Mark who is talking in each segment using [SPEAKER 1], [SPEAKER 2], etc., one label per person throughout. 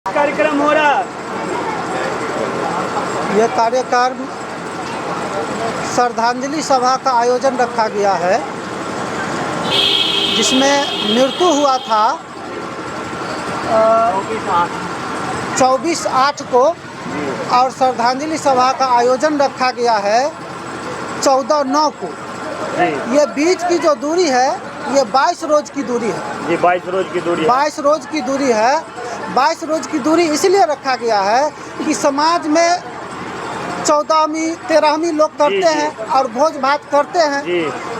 [SPEAKER 1] कार्यक्रम हो रहा।
[SPEAKER 2] यह कार्यक्रम श्रद्धांजलि सभा का आयोजन रखा गया है, जिसमें मृत्यु हुआ था 24/8 को और श्रद्धांजलि सभा का आयोजन रखा गया है 14/9 को। ये बीच की जो दूरी है ये 22 रोज की दूरी है
[SPEAKER 1] जी, 22 रोज की दूरी है।
[SPEAKER 2] 22 रोज की दूरी है। 22 रोज की दूरी इसलिए रखा गया है कि समाज में 14वीं 13वीं लोग करते हैं और भोज भात करते हैं।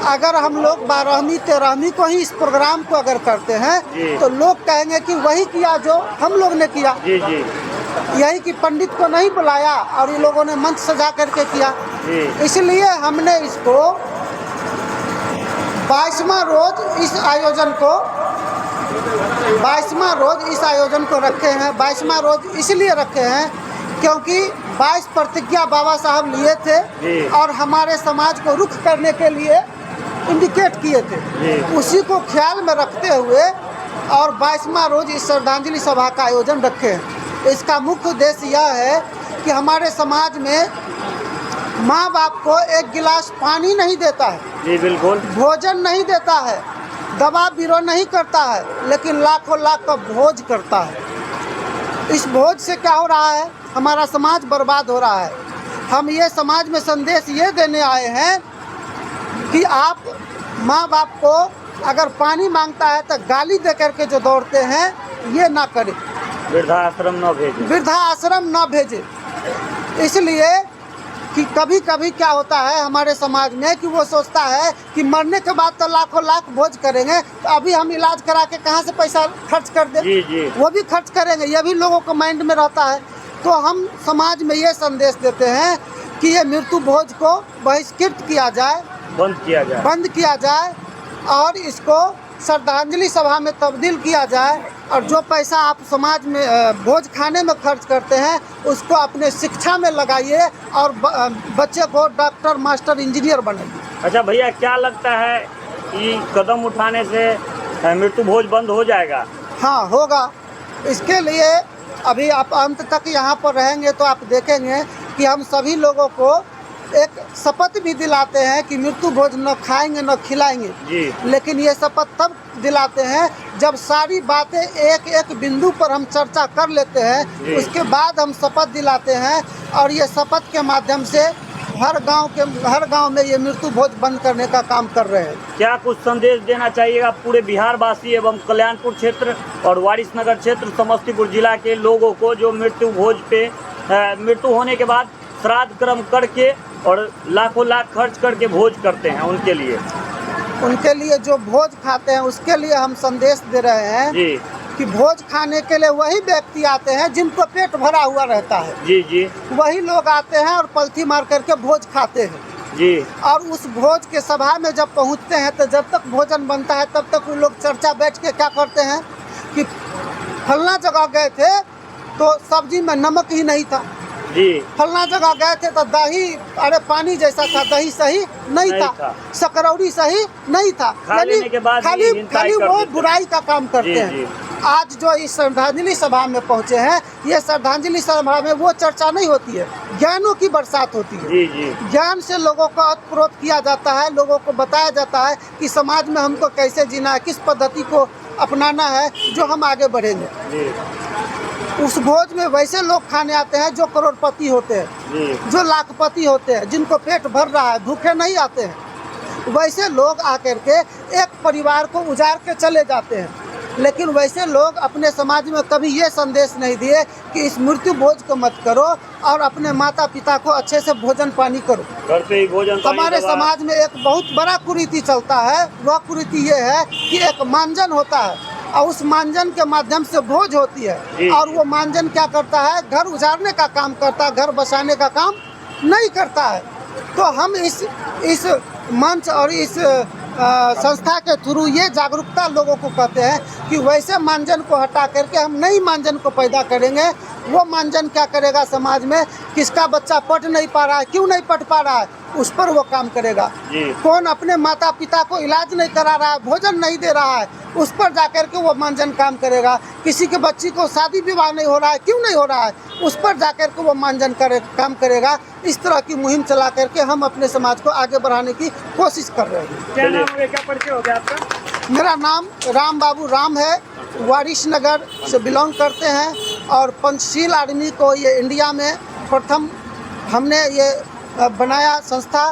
[SPEAKER 2] अगर हम लोग 12वीं 13वीं को ही इस प्रोग्राम को अगर करते हैं तो लोग कहेंगे कि वही किया जो हम लोग ने किया। यही कि पंडित को नहीं बुलाया और ये लोगों ने मंच सजा करके किया। इसलिए हमने इसको 22वां रोज इस आयोजन को रखे हैं। 22वां रोज इसलिए रखे हैं क्योंकि 22 प्रतिज्ञा बाबा साहब लिए थे और हमारे समाज को रुख करने के लिए इंडिकेट किए थे। उसी को ख्याल में रखते हुए और 22वां रोज इस श्रद्धांजलि सभा का आयोजन रखे हैं। इसका मुख्य उद्देश्य यह है कि हमारे समाज में माँ बाप को एक गिलास पानी नहीं देता है,
[SPEAKER 1] जी बिल्कुल,
[SPEAKER 2] भोजन नहीं देता है, दवा बीरो नहीं करता है, लेकिन लाखों लाख का भोज करता है। इस भोज से क्या हो रहा है? हमारा समाज बर्बाद हो रहा है। हम ये समाज में संदेश ये देने आए हैं कि आप माँ बाप को अगर पानी मांगता है तो गाली दे करके जो दौड़ते हैं ये ना करें,
[SPEAKER 1] वृद्धाश्रम न भेजें,
[SPEAKER 2] वृद्धाश्रम न भेजें। इसलिए कि कभी कभी क्या होता है हमारे समाज में कि वो सोचता है कि मरने के बाद तो लाखों लाख भोज करेंगे, तो अभी हम इलाज करा के कहाँ से पैसा खर्च कर दें, वो भी खर्च करेंगे। ये भी लोगों को माइंड में रहता है। तो हम समाज में ये संदेश देते हैं कि ये मृत्यु भोज को बहिष्कृत किया जाए, बंद किया जाए और इसको श्रद्धांजलि सभा में तब्दील किया जाए। और जो पैसा आप समाज में भोज खाने में खर्च करते हैं उसको अपने शिक्षा में लगाइए और बच्चे को डॉक्टर, मास्टर, इंजीनियर बनाइए।
[SPEAKER 1] अच्छा भैया, क्या लगता है कि कदम उठाने से मृत्यु भोज बंद हो जाएगा?
[SPEAKER 2] हाँ, होगा। इसके लिए अभी आप अंत तक यहाँ पर रहेंगे तो आप देखेंगे कि हम सभी लोगों को एक शपथ भी दिलाते हैं कि मृत्यु भोज न खाएंगे न खिलाएंगे। लेकिन ये शपथ तब दिलाते हैं जब सारी बातें एक एक बिंदु पर हम चर्चा कर लेते हैं, उसके बाद हम शपथ दिलाते हैं। और ये शपथ के माध्यम से हर गांव में ये मृत्यु भोज बंद करने का काम कर रहे हैं।
[SPEAKER 1] क्या कुछ संदेश देना चाहिएगा पूरे बिहार वासी एवं कल्याणपुर क्षेत्र और वारिसनगर क्षेत्र समस्तीपुर जिला के लोगों को जो मृत्यु भोज पे मृत्यु होने के बाद श्राद्ध कर्म करके और लाखों लाख खर्च करके भोज करते हैं, उनके लिए जो भोज खाते हैं उसके लिए हम संदेश दे रहे हैं कि भोज खाने के लिए वही व्यक्ति आते हैं जिनको पेट भरा हुआ रहता है। वही लोग आते हैं और पलथी मार करके भोज खाते हैं। और उस भोज के सभा में जब पहुंचते हैं तो जब तक भोजन बनता है तब तक वो लोग चर्चा बैठ के क्या करते हैं कि फलना जगह गए थे तो सब्जी में नमक ही नहीं था, फलना जगह गए थे तो दही अरे पानी जैसा था, दही सही नहीं था, सकरौड़ी सही नहीं था। खाली वो बुराई का काम करते हैं। आज जो इस श्रद्धांजलि सभा में पहुंचे हैं, ये श्रद्धांजलि सभा में वो चर्चा नहीं होती है, ज्ञानों की बरसात होती है। ज्ञान से लोगों को अतप्रोत किया जाता है, लोगों को बताया जाता है कि समाज में हमको कैसे जीना है, किस पद्धति को अपनाना है जो हम आगे बढ़ेंगे। उस भोज में वैसे लोग खाने आते हैं जो करोड़पति होते हैं, जो लाखपति होते हैं, जिनको पेट भर रहा है, भूखे नहीं आते हैं। वैसे लोग आकर के एक परिवार को उजाड़ के चले जाते हैं। लेकिन वैसे लोग अपने समाज में कभी ये संदेश नहीं दिए कि इस मृत्यु भोज को मत करो और अपने माता पिता को अच्छे से भोजन पानी करो। घर पे ही भोजन।
[SPEAKER 2] हमारे समाज में एक बहुत बड़ा कुरीति चलता है। वह कुरीति ये है कि एक मानजन होता है और उस मानजन के माध्यम से भोज होती है और वो मानजन क्या करता है, घर उजाड़ने का काम करता है, घर बसाने का काम नहीं करता है। तो हम इस मंच और इस संस्था के थ्रू ये जागरूकता लोगों को कहते हैं कि वैसे मानजन को हटा करके हम नई मानजन को पैदा करेंगे। वो मानजन क्या करेगा समाज में, किसका बच्चा पढ़ नहीं पा रहा है, क्यों नहीं पढ़ पा रहा है, उस पर वो काम करेगा।
[SPEAKER 1] जी।
[SPEAKER 2] कौन अपने माता पिता को इलाज नहीं करा रहा है, भोजन नहीं दे रहा है, उस पर जाकर के वो मानजन काम करेगा। किसी के बच्ची को शादी विवाह नहीं हो रहा है, क्यों नहीं हो रहा है, उस पर जाकर के वो मानजन काम करेगा। इस तरह की मुहिम चला करके हम अपने समाज को आगे बढ़ाने की कोशिश कर रहे हैं।
[SPEAKER 1] क्या नाम है, क्या परिचय हो गया आपका?
[SPEAKER 2] मेरा नाम राम बाबू राम है, वारिस नगर से बिलोंग करते हैं और पंचशील आदमी को ये इंडिया में प्रथम हमने ये बनाया संस्था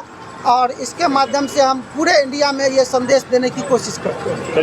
[SPEAKER 2] और इसके माध्यम से हम पूरे इंडिया में ये संदेश देने की कोशिश करते हैं।